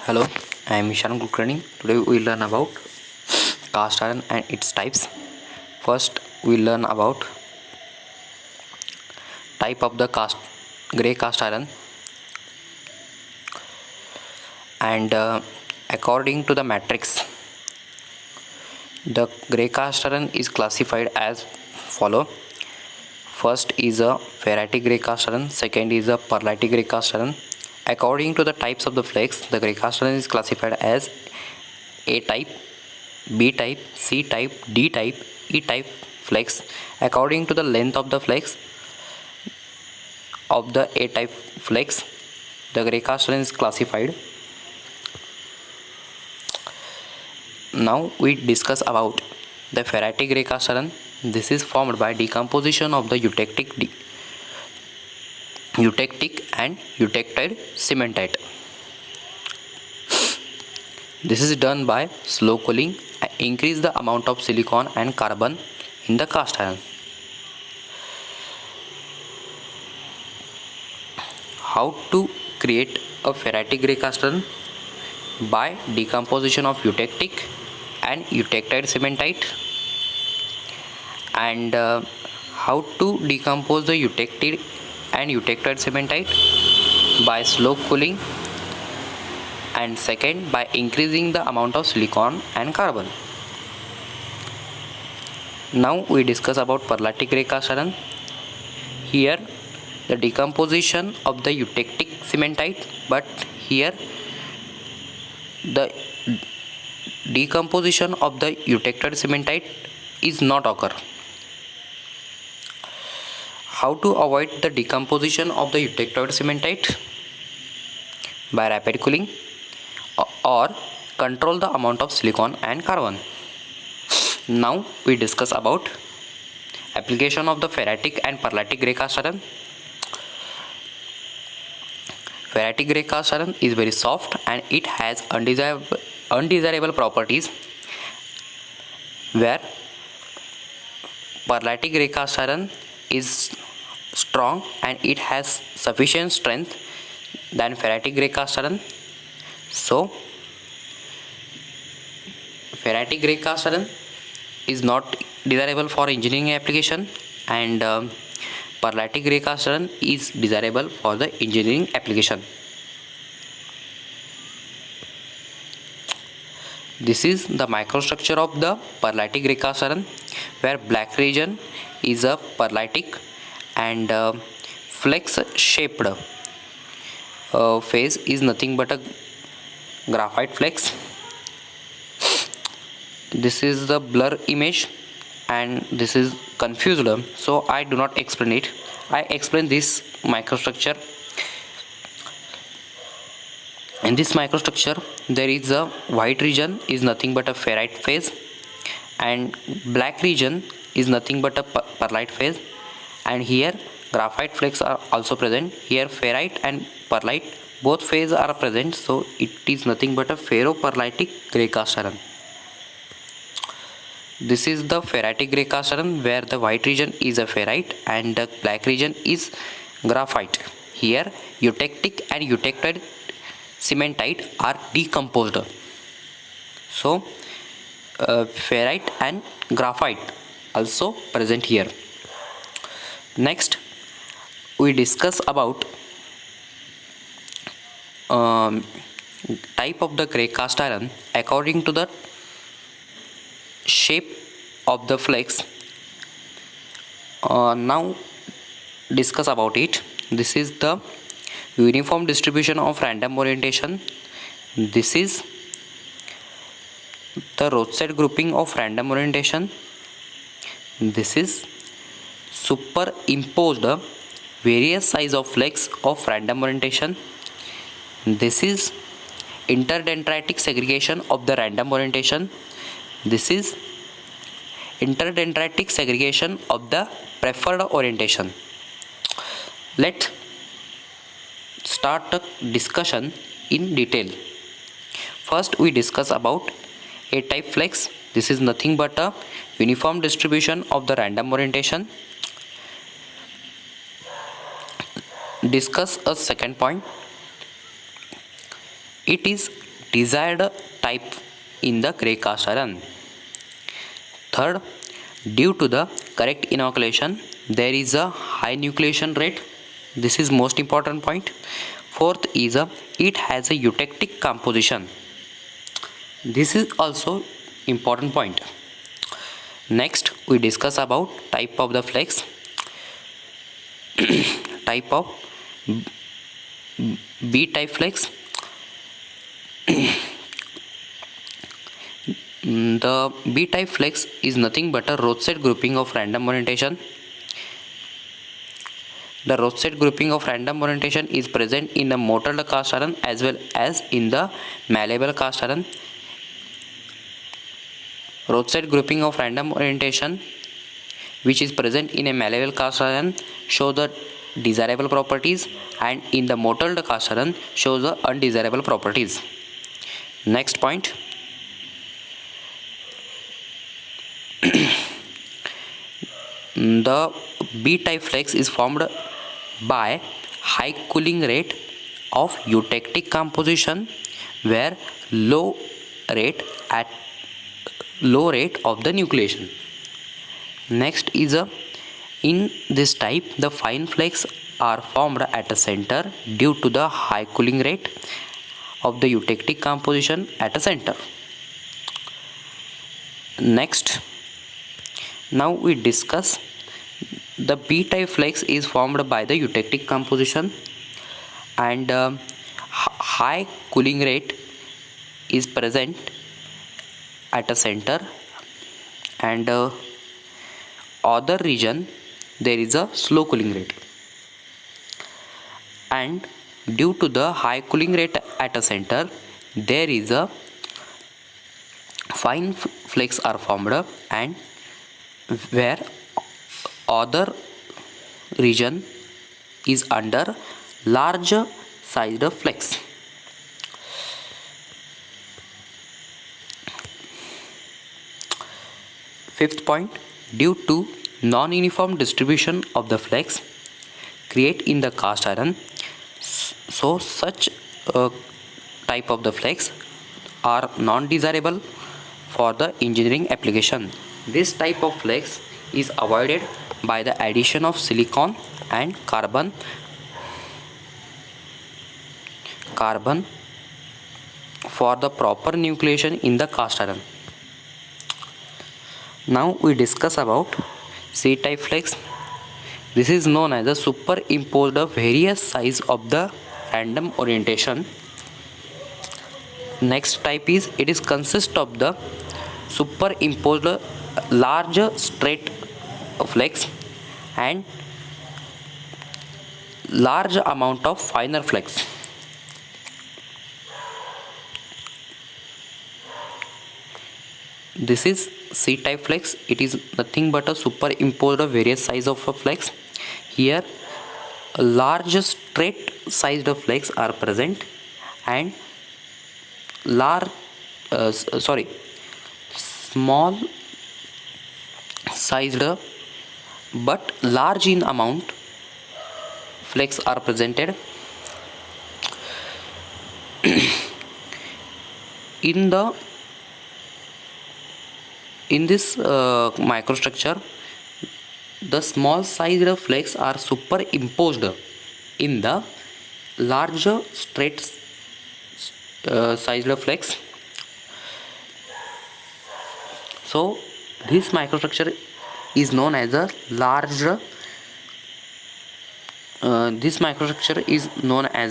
Hello, I am Ishan Kulkarni. Today we will learn about cast iron and its types. First, we will learn about type of the grey cast iron, and according to the matrix, the grey cast iron is classified as follow. First is a ferritic grey cast iron. Second is a pearlite grey cast iron. According to the types of the flakes, the grey cast iron is classified as A type, B type, C type, D type, E type flakes. According to the length of the flakes of the A type flakes, the grey cast iron is classified. Now we discuss about the ferritic grey cast iron. This is formed by decomposition of the eutectic and eutectide cementite. This is done by slow cooling and increase the amount of silicon and carbon in the cast iron. How to create a ferritic grey cast iron? By decomposition of eutectic and eutectide cementite. And how to decompose the eutectic and eutectide cementite? By slow cooling, and second by increasing the amount of silicon and carbon. Now we discuss about pearlite grey cast iron. Here the decomposition of the eutectic cementite, but here the decomposition of the eutectide cementite is not occur. How to avoid the decomposition of the eutectide cementite? By rapid cooling or control the amount of silicon and carbon. Now we discuss about application of the ferritic and pearlite grey cast iron. Ferritic grey cast iron is very soft and it has undesirable properties, where pearlite grey cast iron is strong and it has sufficient strength than ferritic grey cast iron. So ferritic grey cast iron is not desirable for engineering application, and pearlite grey cast iron is desirable for the engineering application. This is the microstructure of the pearlite grey cast iron, where black region is a pearlitic and flex shaped phase is nothing but a graphite flex. This is the blur image and this is confused, so I do not explain it. I explain this microstructure. In this microstructure there is a white region is nothing but a ferrite phase, and black region is nothing but a pearlite phase, and here graphite flakes are also present. Here ferrite and pearlite both phases are present, so it is nothing but a ferropearlitic grey cast iron. This is the ferritic grey cast iron, where the white region is a ferrite and the black region is graphite. Here eutectic and eutectide cementite are decomposed, so ferrite and graphite also present here. Next we discuss about type of the grey cast iron according to the shape of the flakes. Now discuss about it. This is the uniform distribution of random orientation. This is the roadside grouping of random orientation. This is superimposed various size of flakes of random orientation. This is interdendritic segregation of the random orientation. This is interdendritic segregation of the preferred orientation. Let's start the discussion in detail. First we discuss about A type flakes. This is nothing but a uniform distribution of the random orientation. Discuss a second point. It is desired type in the grey cast iron. Third, due to the correct inoculation, there is a high nucleation rate. This is most important point. Fourth is it has a eutectic composition. This is also important point. Next, we discuss about type of the flex. Type of B type flex. The B type flex is nothing but a roadside grouping of random orientation. The roadside grouping of random orientation is present in the mottled cast iron as well as in the malleable cast iron. Roadside grouping of random orientation which is present in a malleable cast iron show the desirable properties, and in the mottled cast iron shows the undesirable properties. Next point. The B type flex is formed by high cooling rate of eutectic composition where low rate of the nucleation. Next is in this type the fine flakes are formed at a center due to the high cooling rate of the eutectic composition at a center. Next, now we discuss the B type flex is formed by the eutectic composition and high cooling rate is present at a center, and other region there is a slow cooling rate, and due to the high cooling rate at a center there is a fine flakes are formed, and where other region is under larger sized flakes. Fifth point, due to non-uniform distribution of the flakes create in the cast iron, so such type of the flakes are non-desirable for the engineering application. This type of flakes is avoided by the addition of silicon and carbon for the proper nucleation in the cast iron. Now we discuss about C type flex. This is known as a superimposed various size of the random orientation. Next type is it is consist of the superimposed large straight flex and large amount of finer flex. This is C type flex. It is nothing but a superimposed various size of a flex. Here large straight sized flex are present and small sized but large in amount flex are presented. In this microstructure, the small sized flakes are superimposed in the larger straight sized flakes. So this microstructure is known as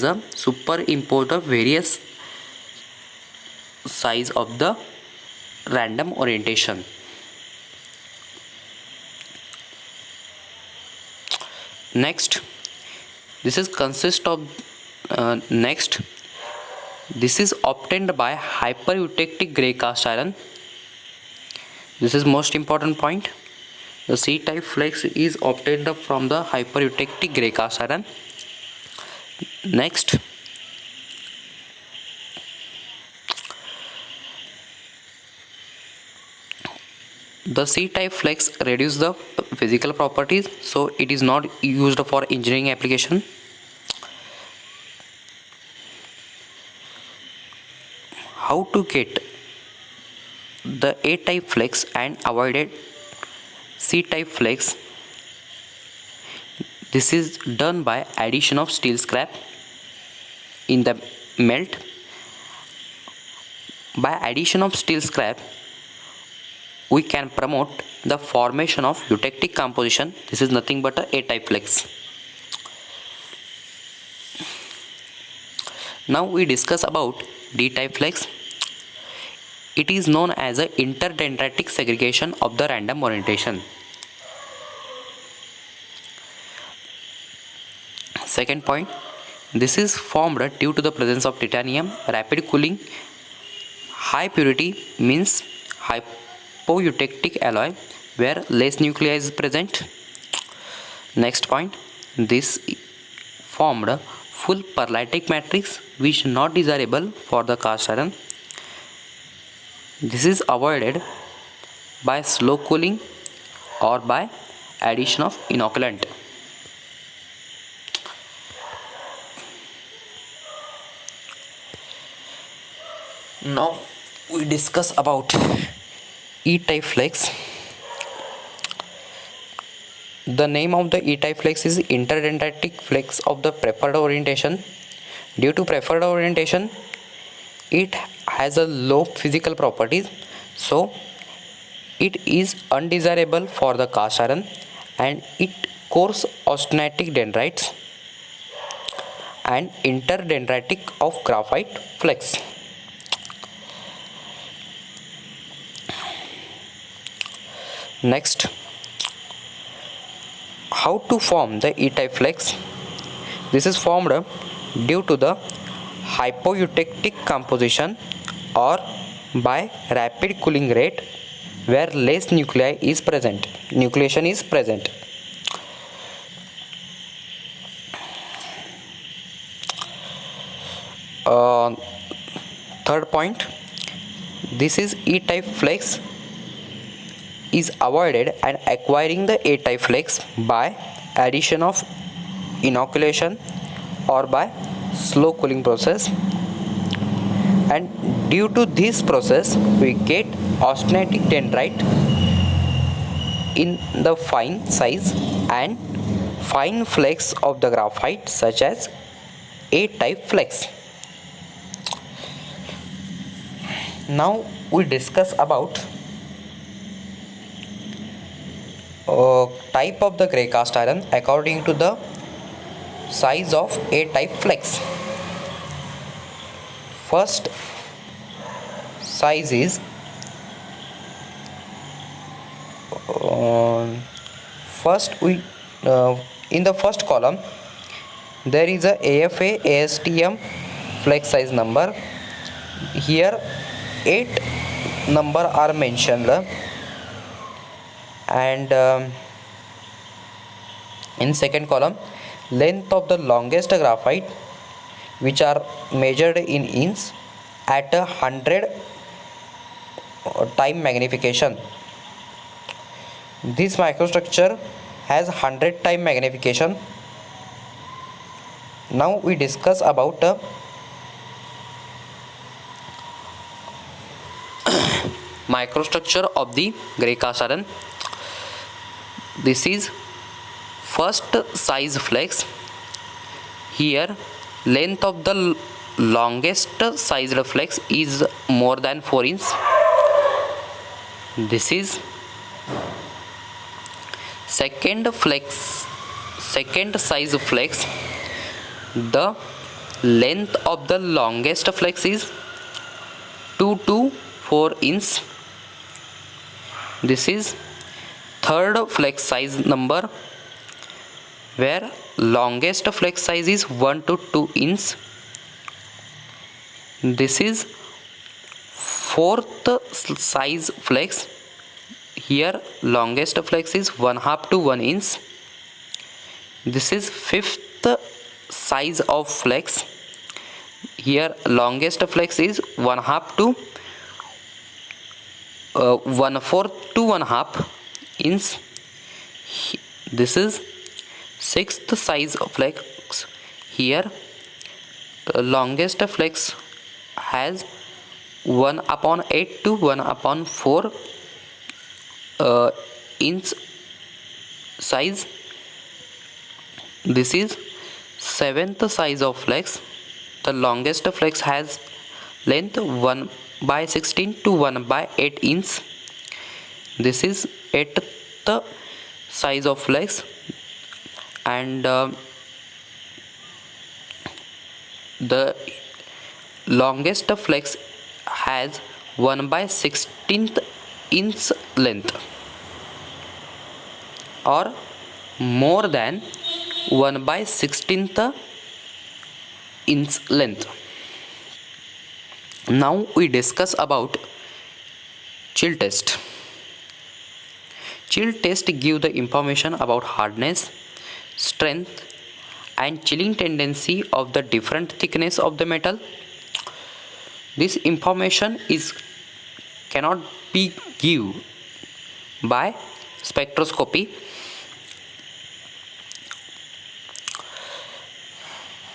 a superimposed various size of the random orientation. Next, this is obtained by hypereutectic grey cast iron. This is most important point. The C type flex is obtained from the hypereutectic grey cast iron. Next, the C type flex reduce the physical properties, so it is not used for engineering application. how to get the A-type flex and avoided C-type flex. This is done by addition of steel scrap in the melt. By addition of steel scrap, we can promote the formation of eutectic composition. This is nothing but a A-type flex. Now we discuss about D-type flex. It is known as a interdendritic segregation of the random orientation. Second point, this is formed due to the presence of titanium, rapid cooling, high purity means hypoeutectic alloy where less nuclei is present. Next point, this formed full pearlitic matrix which not desirable for the cast iron. This is avoided by slow cooling or by addition of inoculant. Now we discuss about E-type flex. The name of the E-type flex is interdendritic flex of the preferred orientation. Due to preferred orientation, it has a low physical properties, so it is undesirable for the cast iron and it coarse austenitic dendrites and interdendritic of graphite flex. Next, how to form the E-type flex? This is formed due to the hypoeutectic composition or by rapid cooling rate where less nuclei is present. Nucleation is present. Third point, this is E-type flex is avoided and acquiring the A-type flex by addition of inoculation or by slow cooling process, and due to this process we get austenitic dendrite in the fine size and fine flex of the graphite such as A-type flex. Now we discuss about type of the grey cast iron according to the size of A-type flex. First size is in the first column there is a AFA ASTM flex size number. Here 8 number are mentioned, and in second column length of the longest graphite which are measured in inch at 100 time magnification. This microstructure has 100 time magnification. Now we discuss about microstructure of the grey cast iron. This is first size flex. Here length of the longest sized flex is more than 4 inch. This is second size flex. The length of the longest flex is 2 to 4 inch. This is third flex size number where longest flex size is 1 to 2 inch. This is fourth size flex. Here longest flex is 1/2 to 1 inch. This is fifth size of flex. Here longest flex is 1/2 to 1/4 to 1/2 inch. This is sixth size of flex. Here longest flex has 1/8 to 1/4 inch size. This is seventh size of flex. The longest flex has length 1/16 to 1/8 inch. This is eighth size of flex, and the longest flex has 1/16th inch length, or more than 1/16th inch length. Now we discuss about chill test. Chill test give the information about hardness, strength, and chilling tendency of the different thickness of the metal. This information cannot be given by spectroscopy.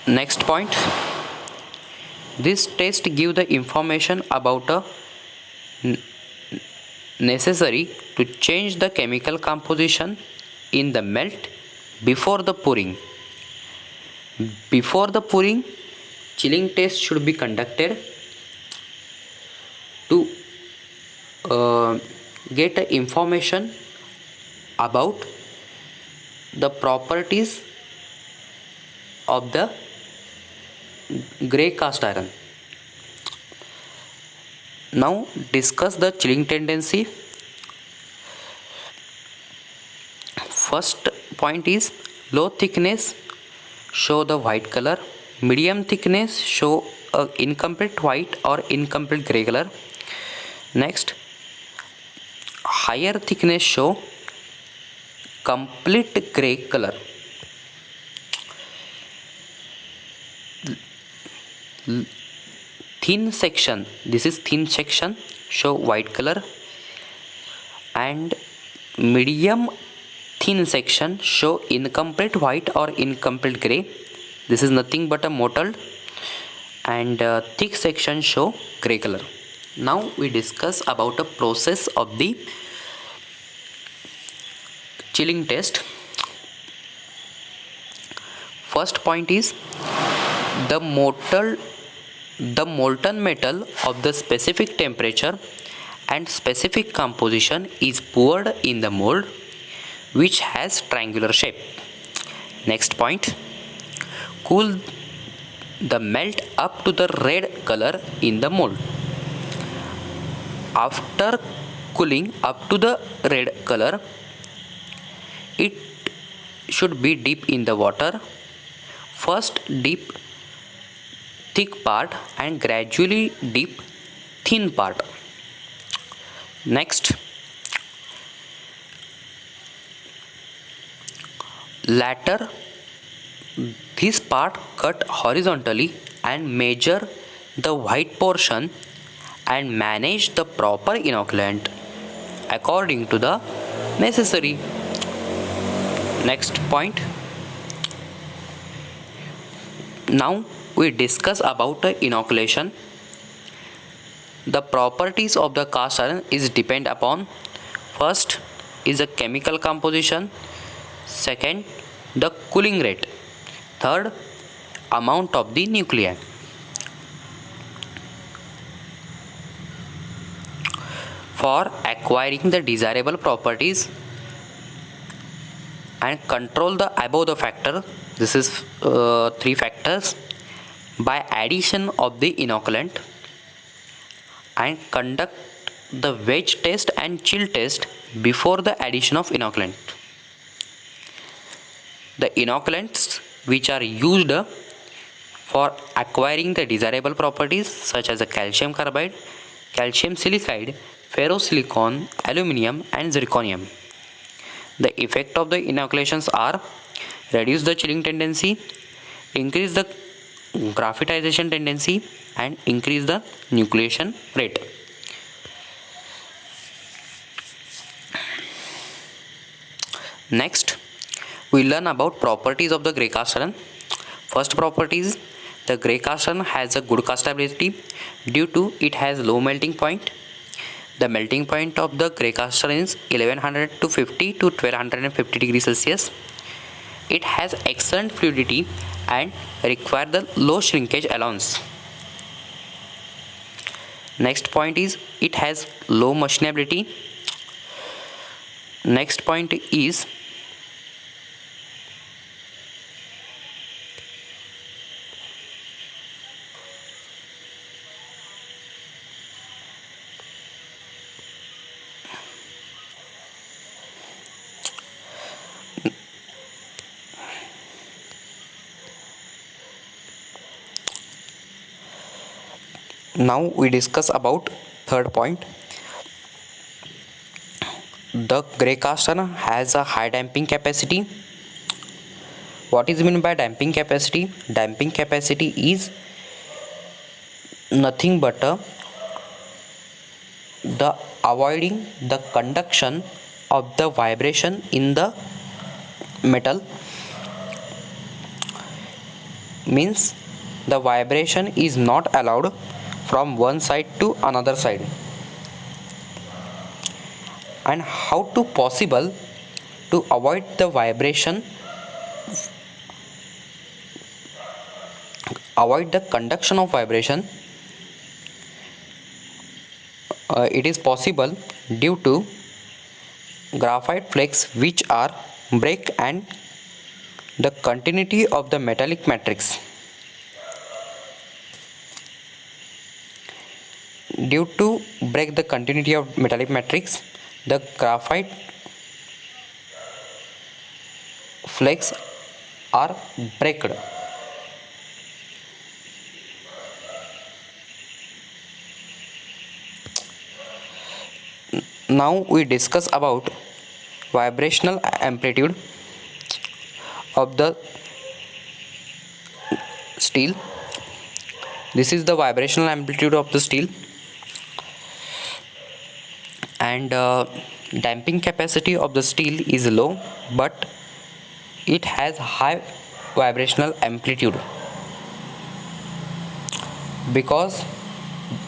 Next point, this test give the information about a necessary to change the chemical composition in the melt before the pouring. Before the pouring, chilling test should be conducted to get information about the properties of the grey cast iron. Now discuss the chilling tendency. First point is low thickness show the white color, medium thickness show a incomplete white or incomplete grey color. Next, higher thickness show complete grey color. Thin section, this is thin section, show white color, and medium thin section show incomplete white or incomplete grey. This is nothing but a mottled, and thick section show grey color. Now we discuss about a process of the chilling test. First point is the molten metal of the specific temperature and specific composition is poured in the mold which has triangular shape. Next point, cool the melt up to the red color in the mold. After cooling up to the red color, it should be dipped in the water. First dip thick part and gradually dip thin part. Next, later this part cut horizontally and measure the white portion and manage the proper inoculant according to the necessary. Next point, now we discuss about the inoculation. The properties of the cast iron is depend upon, first is the chemical composition, second the cooling rate, third amount of the nuclei. For acquiring the desirable properties and control the above the factor, this is three factors, by addition of the inoculant, and conduct the wedge test and chill test before the addition of inoculant. The inoculants which are used for acquiring the desirable properties such as the calcium carbide, calcium silicide, ferrosilicon, aluminium and zirconium. The effect of the inoculations are reduce the chilling tendency, increase the graphitization tendency and increase the nucleation rate. Next, we learn about properties of the grey cast iron. First property is The grey cast iron has a good castability due to it has low melting point. The melting point of the grey cast iron is 1100 to 50 to 1250 degrees Celsius. It has excellent fluidity and require the low shrinkage allowance. Next point is it has low machinability. Next point is now we discuss about third point. The grey cast iron has a high damping capacity. What is meant by damping capacity? Damping capacity is nothing but the avoiding the conduction of the vibration in the metal, means the vibration is not allowed from one side to another side. And how to possible to avoid the vibration, avoid the conduction of vibration? It is possible due to graphite flakes which are break and the continuity of the metallic matrix. Due to break the continuity of metallic matrix, the graphite flakes are breaked. Now we discuss about vibrational amplitude of the steel. This is the vibrational amplitude of the steel. And damping capacity of the steel is low, but it has high vibrational amplitude because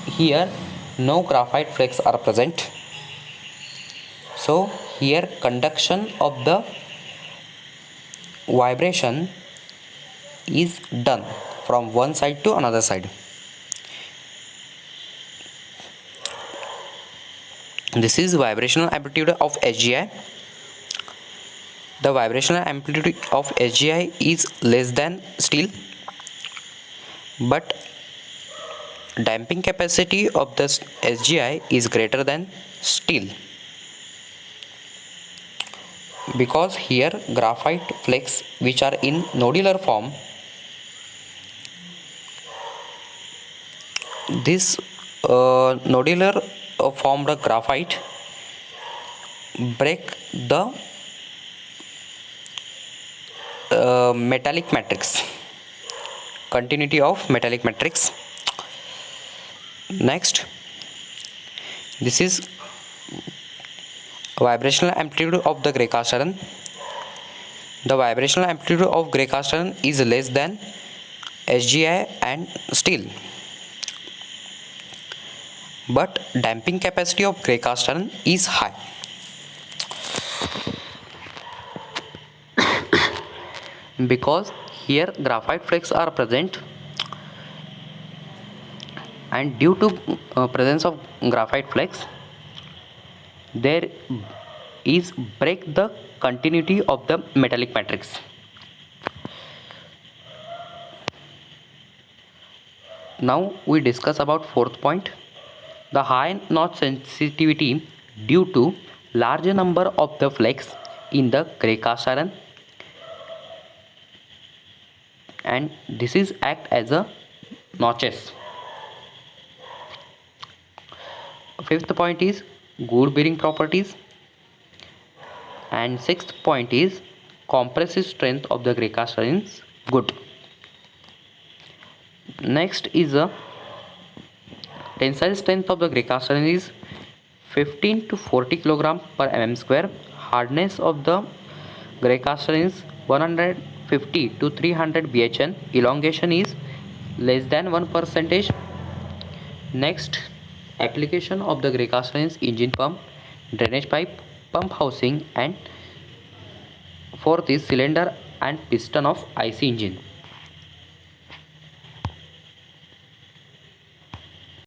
here no graphite flakes are present. So here conduction of the vibration is done from one side to another side. This is vibrational amplitude of HGI. The vibrational amplitude of HGI is less than steel, but damping capacity of the HGI is greater than steel because here graphite flakes which are in nodular form, this nodular formed graphite break the metallic matrix, continuity of metallic matrix. Next, this is vibrational amplitude of the grey cast iron. The vibrational amplitude of grey cast iron is less than HGI and steel, but damping capacity of grey cast iron is high. Because here graphite flakes are present, and due to presence of graphite flakes, there is break the continuity of the metallic matrix. Now we discuss about fourth point, the high notch sensitivity due to large number of the flakes in the grey cast iron, and this is act as a notches. Fifth point is good bearing properties, and sixth point is compressive strength of the grey cast iron is good. Next is a tensile strength of the grey cast iron is 15 to 40 kg per mm square. Hardness of the grey cast iron is 150 to 300 bhn. Elongation is less than 1 percentage. Next, application of the grey cast iron engine pump, drainage pipe, pump housing, and fourth is cylinder and piston of IC engine.